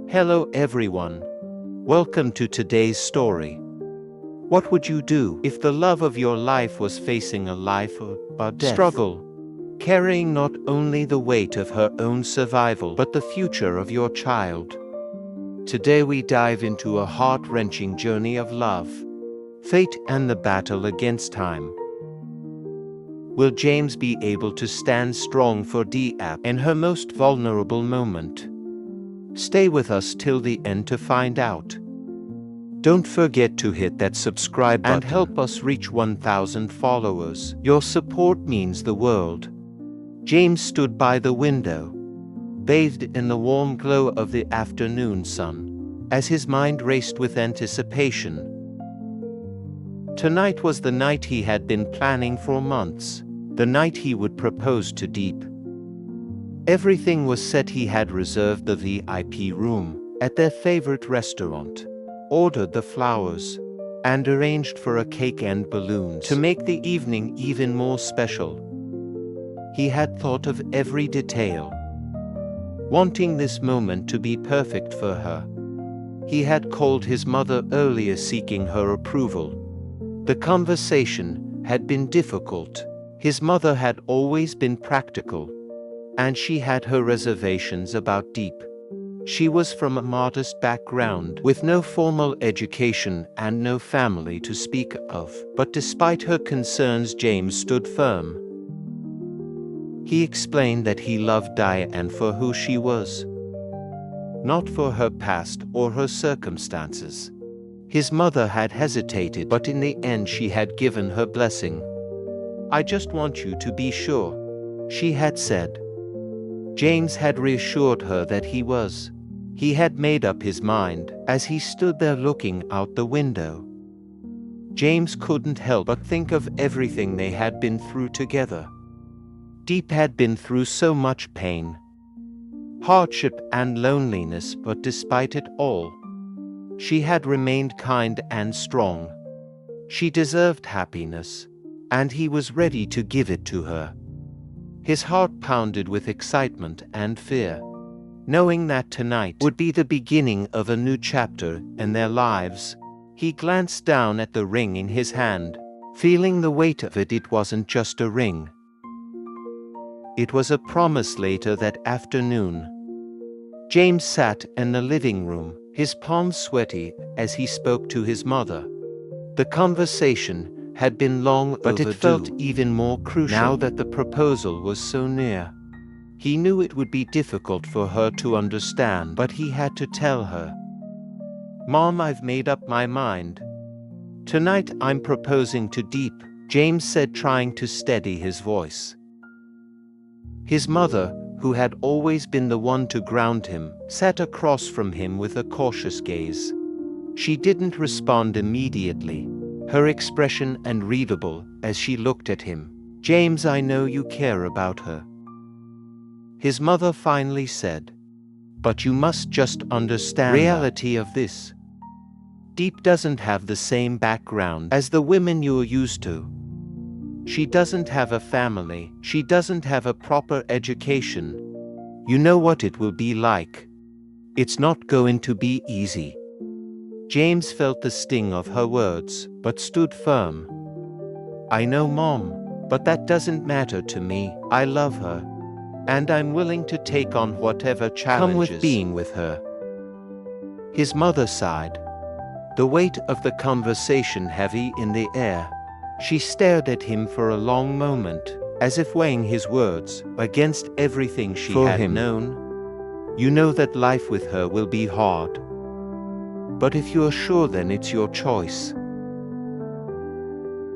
Hello everyone. Welcome to today's story. What would you do if the love of your life was facing a life or death struggle, carrying not only the weight of her own survival but the future of your child? Today we dive into a heart-wrenching journey of love, fate, and the battle against time. Will James be able to stand strong for Diep in her most vulnerable moment? Stay with us till the end to find out. Don't forget to hit that subscribe button and help us reach 1,000 followers. Your support means the world. James stood by the window, bathed in the warm glow of the afternoon sun, as his mind raced with anticipation. Tonight was the night he had been planning for months, the night he would propose to Diep. Everything was set. He had reserved the VIP room at their favorite restaurant, ordered the flowers, and arranged for a cake and balloons to make the evening even more special. He had thought of every detail, wanting this moment to be perfect for her. He had called his mother earlier seeking her approval. The conversation had been difficult. His mother had always been practical, and she had her reservations about Diep. She was from a modest background with no formal education and no family to speak of, but despite her concerns, James stood firm. He explained that he loved Diep for who she was, not for her past or her circumstances. His mother had hesitated, but in the end she had given her blessing. "I just want you to be sure," she had said. James had reassured her that he was. He had made up his mind as he stood there looking out the window. James couldn't help but think of everything they had been through together. Diep had been through so much pain, hardship, and loneliness, but despite it all, she had remained kind and strong. She deserved happiness, and he was ready to give it to her. His heart pounded with excitement and fear, knowing that tonight would be the beginning of a new chapter in their lives. He glanced down at the ring in his hand, feeling the weight of it. It wasn't just a ring. It was a promise. Later that afternoon, James sat in the living room, his palms sweaty, as he spoke to his mother. The conversation had been long but overdue. It felt even more crucial now that the proposal was so near. He knew it would be difficult for her to understand, but he had to tell her. "Mom, I've made up my mind. Tonight I'm proposing to Diep," James said, trying to steady his voice. His mother, who had always been the one to ground him, sat across from him with a cautious gaze. She didn't respond immediately, her expression unreadable as she looked at him. "James, I know you care about her," his mother finally said, "but you must just understand the reality of this. Diep doesn't have the same background as the women you're used to. She doesn't have a family, she doesn't have a proper education. You know what it will be like. It's not going to be easy." James felt the sting of her words, but stood firm. "I know, Mom, but that doesn't matter to me. I love her, and I'm willing to take on whatever challenges come with being with her." His mother sighed, the weight of the conversation heavy in the air. She stared at him for a long moment, as if weighing his words against everything she had known. "You know that life with her will be hard. But if you're sure, then it's your choice."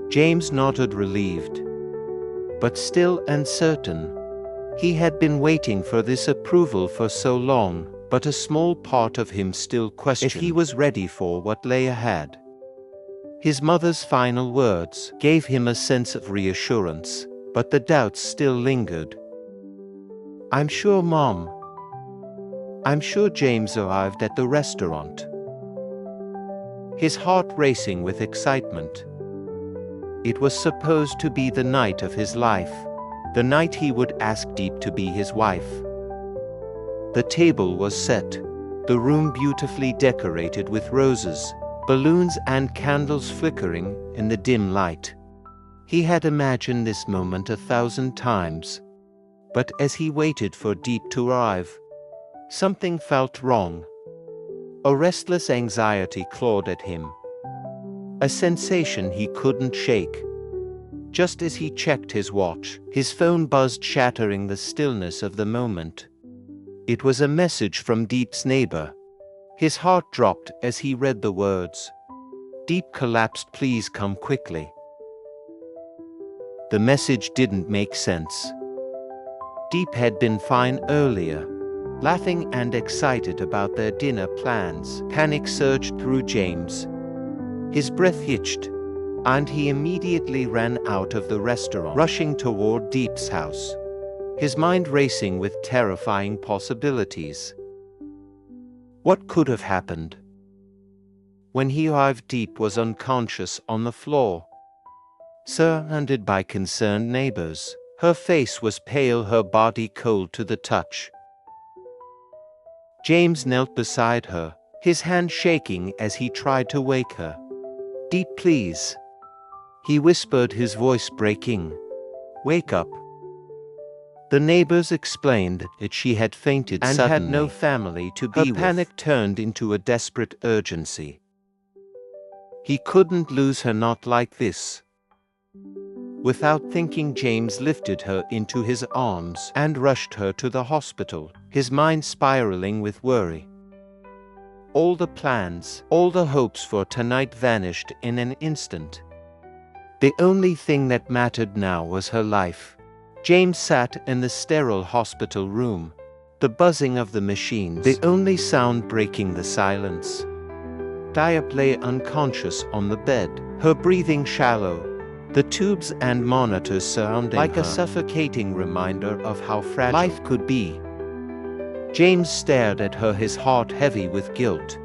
James nodded, relieved, but still uncertain. He had been waiting for this approval for so long, but a small part of him still questioned if he was ready for what lay ahead. His mother's final words gave him a sense of reassurance, but the doubts still lingered. "I'm sure, Mom." "I'm sure." James arrived at the restaurant, his heart racing with excitement. It was supposed to be the night of his life, the night he would ask Diep to be his wife. The table was set, the room beautifully decorated with roses, balloons and candles flickering in the dim light. He had imagined this moment 1,000 times. But as he waited for Diep to arrive, something felt wrong. A restless anxiety clawed at him. A sensation he couldn't shake. Just as he checked his watch, his phone buzzed, shattering the stillness of the moment. It was a message from Diep's neighbor. His heart dropped as he read the words. Diep collapsed, please come quickly. The message didn't make sense. Diep had been fine earlier, laughing and excited about their dinner plans. Panic surged through James. His breath hitched, and he immediately ran out of the restaurant, rushing toward Diep's house, his mind racing with terrifying possibilities. What could have happened? When he arrived, Diep was unconscious on the floor, surrounded by concerned neighbors. Her face was pale, her body cold to the touch. James knelt beside her, his hand shaking as he tried to wake her. Diep, please, he whispered, his voice breaking. Wake up. The neighbors explained that she had fainted and suddenly, had no family to be with. Her panic turned into a desperate urgency. He couldn't lose her, not like this. Without thinking, James lifted her into his arms and rushed her to the hospital, his mind spiraling with worry. All the plans, all the hopes for tonight vanished in an instant. The only thing that mattered now was her life. James sat in the sterile hospital room, the buzzing of the machines, the only sound breaking the silence. Diep lay unconscious on the bed, her breathing shallow, the tubes and monitors surrounding her, like a suffocating reminder of how fragile life could be. James stared at her, his heart heavy with guilt.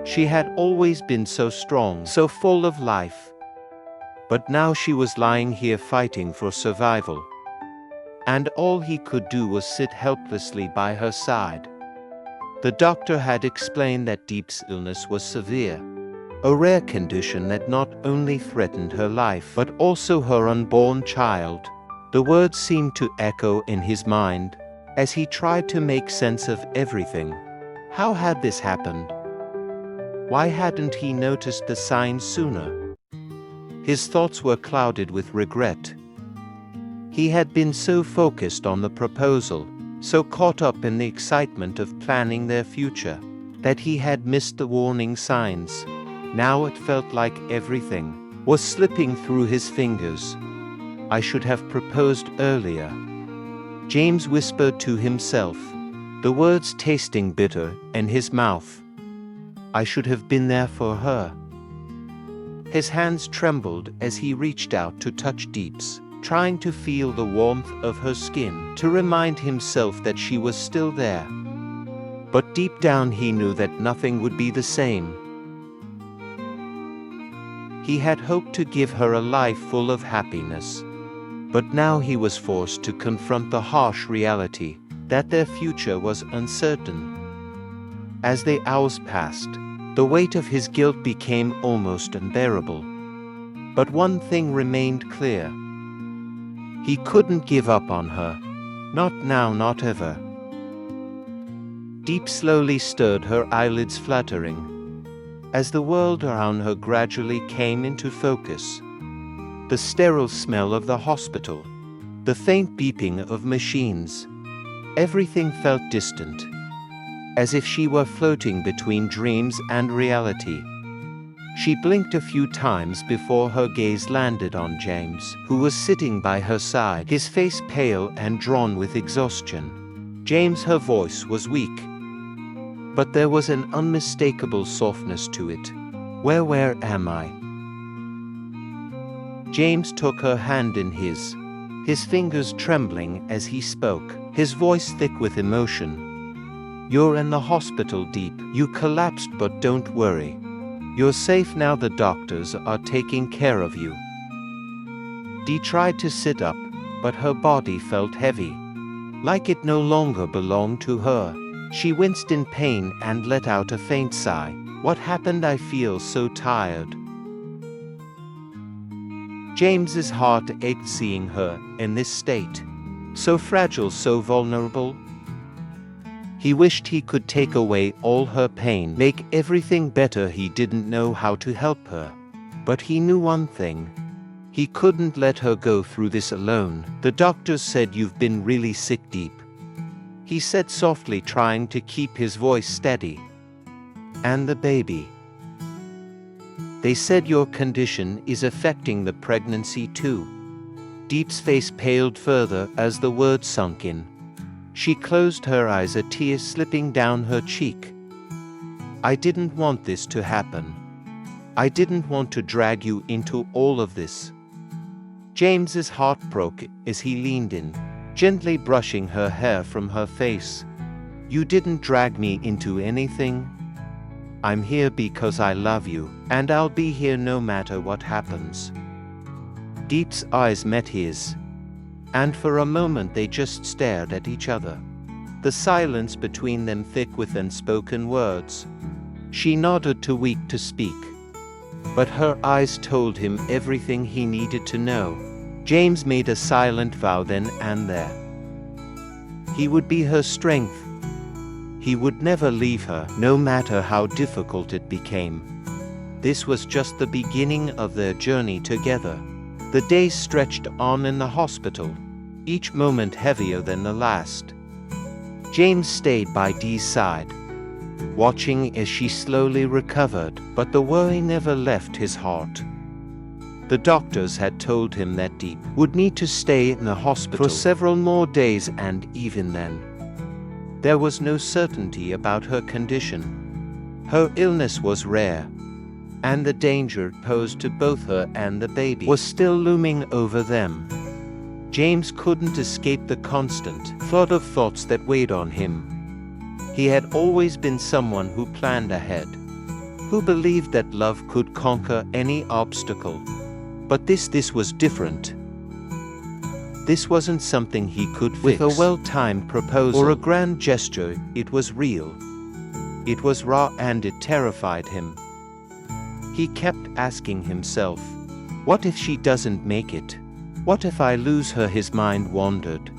She had always been so strong, so full of life. But now she was lying here fighting for survival. And all he could do was sit helplessly by her side. The doctor had explained that Diep's illness was severe, a rare condition that not only threatened her life but also her unborn child. The words seemed to echo in his mind as he tried to make sense of everything. How had this happened? Why hadn't he noticed the signs sooner? His thoughts were clouded with regret. He had been so focused on the proposal, so caught up in the excitement of planning their future, that he had missed the warning signs. Now it felt like everything was slipping through his fingers. I should have proposed earlier, James whispered to himself, the words tasting bitter in his mouth. I should have been there for her. His hands trembled as he reached out to touch Diep's, trying to feel the warmth of her skin, to remind himself that she was still there. But deep down he knew that nothing would be the same. He had hoped to give her a life full of happiness. But now he was forced to confront the harsh reality that their future was uncertain. As the hours passed, the weight of his guilt became almost unbearable. But one thing remained clear. He couldn't give up on her. Not now, not ever. Diep slowly stirred, her eyelids fluttering, as the world around her gradually came into focus. The sterile smell of the hospital, the faint beeping of machines. Everything felt distant, as if she were floating between dreams and reality. She blinked a few times before her gaze landed on James, who was sitting by her side, his face pale and drawn with exhaustion. James, her voice was weak, but there was an unmistakable softness to it. Where am I? James took her hand in his fingers trembling as he spoke, his voice thick with emotion. You're in the hospital, Diep. You collapsed, but don't worry. You're safe now. The doctors are taking care of you. Dee tried to sit up, but her body felt heavy, like it no longer belonged to her. She winced in pain and let out a faint sigh. What happened? I feel so tired. James's heart ached seeing her in this state. So fragile, so vulnerable. He wished he could take away all her pain, make everything better. He didn't know how to help her. But he knew one thing. He couldn't let her go through this alone. The doctors said, "You've been really sick, Diep," he said softly, trying to keep his voice steady. "And the baby? They said your condition is affecting the pregnancy too." Diep's face paled further as the words sunk in. She closed her eyes, a tear slipping down her cheek. "I didn't want this to happen. I didn't want to drag you into all of this." James's heart broke as he leaned in, gently brushing her hair from her face. "You didn't drag me into anything. I'm here because I love you, and I'll be here no matter what happens." Diep's eyes met his, and for a moment they just stared at each other, the silence between them thick with unspoken words. She nodded, too weak to speak, but her eyes told him everything he needed to know. James made a silent vow then and there. He would be her strength. He would never leave her, no matter how difficult it became. This was just the beginning of their journey together. The days stretched on in the hospital, each moment heavier than the last. James stayed by Dee's side, watching as she slowly recovered, but the worry never left his heart. The doctors had told him that Diep would need to stay in the hospital for several more days, and even then, there was no certainty about her condition. Her illness was rare, and the danger posed to both her and the baby was still looming over them. James couldn't escape the constant flood of thoughts that weighed on him. He had always been someone who planned ahead, who believed that love could conquer any obstacle. But this was different. This wasn't something he could fix with a well-timed proposal or a grand gesture. It was real. It was raw, and it terrified him. He kept asking himself, what if she doesn't make it? What if I lose her? His mind wandered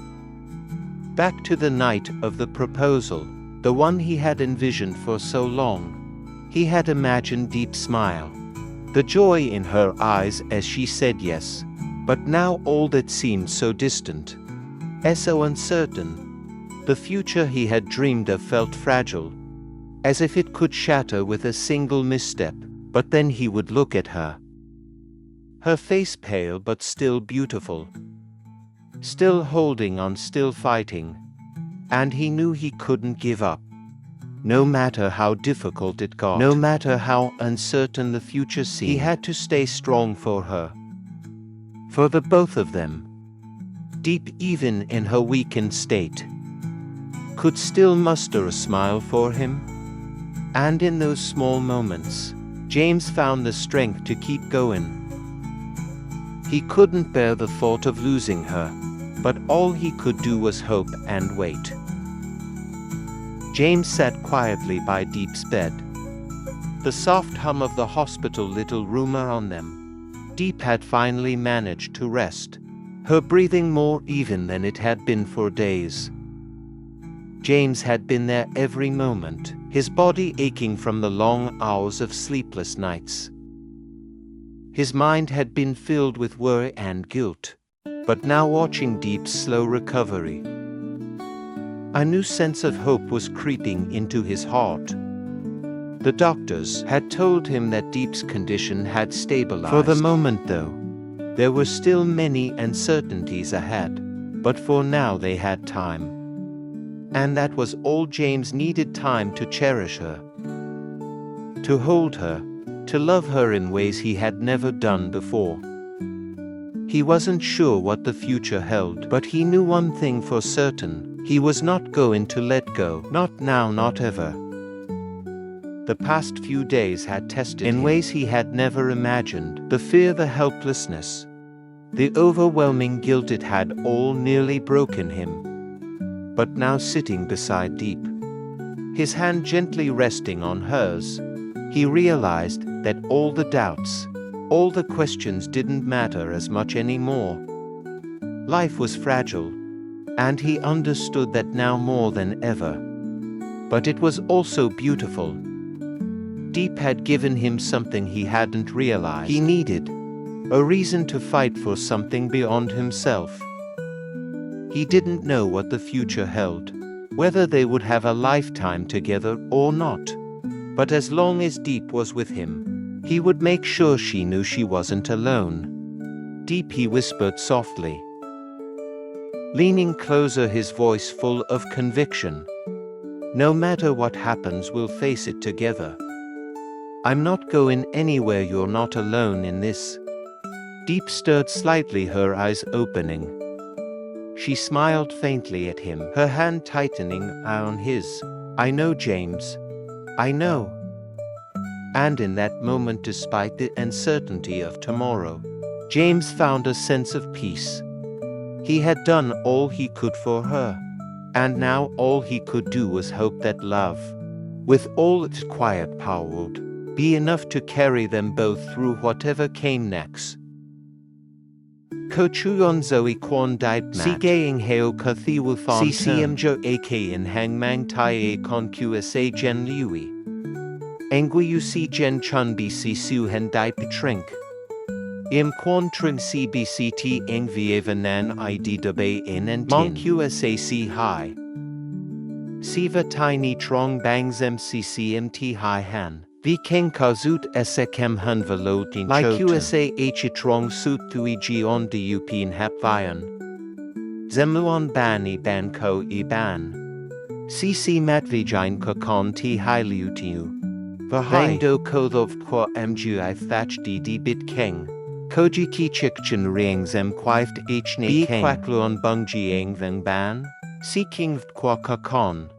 back to the night of the proposal, the one he had envisioned for so long. He had imagined Diep's smile, the joy in her eyes as she said yes. But now all that seemed so distant, so uncertain. The future he had dreamed of felt fragile, as if it could shatter with a single misstep. But then he would look at her. Her face pale but still beautiful. Still holding on, still fighting. And he knew he couldn't give up. No matter how difficult it got, no matter how uncertain the future seemed, he had to stay strong for her. For the both of them. Diep, even in her weakened state, could still muster a smile for him. And in those small moments, James found the strength to keep going. He couldn't bear the thought of losing her, but all he could do was hope and wait. James sat quietly by Diep's bed, the soft hum of the hospital little room around them. Diep had finally managed to rest, her breathing more even than it had been for days. James had been there every moment, his body aching from the long hours of sleepless nights. His mind had been filled with worry and guilt, but now watching Diep's slow recovery, a new sense of hope was creeping into his heart. The doctors had told him that Diep's condition had stabilized. For the moment, though, there were still many uncertainties ahead, but for now they had time. And that was all James needed: time to cherish her, to hold her, to love her in ways he had never done before. He wasn't sure what the future held, but he knew one thing for certain: he was not going to let go. Not now, not ever. The past few days had tested him in ways he had never imagined. The fear, the helplessness, the overwhelming guilt, it had all nearly broken him. But now, sitting beside Diep, his hand gently resting on hers. He realized that all the doubts, all the questions didn't matter as much anymore. Life was fragile, and he understood that now more than ever. But it was also beautiful. Diep had given him something he hadn't realized he needed, a reason to fight for something beyond himself. He didn't know what the future held, whether they would have a lifetime together or not. But as long as Diep was with him, he would make sure she knew she wasn't alone. Diep, he whispered softly, leaning closer, his voice full of conviction. No matter what happens, we'll face it together. I'm not going anywhere, you're not alone in this. Diep stirred slightly, her eyes opening. She smiled faintly at him, her hand tightening on his. I know, James. I know. And in that moment, despite the uncertainty of tomorrow, James found a sense of peace. He had done all he could for her, and now all he could do was hope that love, with all its quiet power, would be enough to carry them both through whatever came next. Kochuyon Zoe Kwon Diep Si Gaying Heo Kathiwu Thon CCM Jo AK in Hang Mang Tai A Con QSA Gen Lui Engui Si Gen Chun BC Su Hen Diep Trink Im Kwon Tring CBCT Eng Vieva Nan ID Debe In and Mon QSA Si Hai Siva Tiny Trong Bangs MCCMT Hai Han Vi Keng Kazut Esekem Han Velotin Lai QSA H Trong Sut Thui Ji On Diupin Hap Vian Zemuon Ban Ban Ko Ban CC Matvijin Kokon T Hai Liutiu Vahang Do Kodov Kwa Mgui Thatch D Bit Keng Koji Ki Chikchen Ring Zem Quift H Ne Keng Quakluon Bung Jiang Veng Ban Si King Kwa Kokon